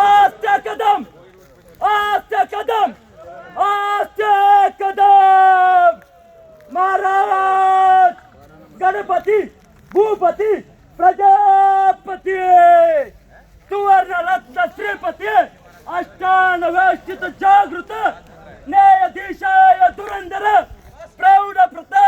आस्ते कदम, आस्ते कदम, आस्ते कदम. महाराज गणपती भूपती प्रजापती सुवर्णरत्न श्रीपती अष्टानवेशित जागृत न्यायाधीशाय धुरंधर प्रौढ प्रताप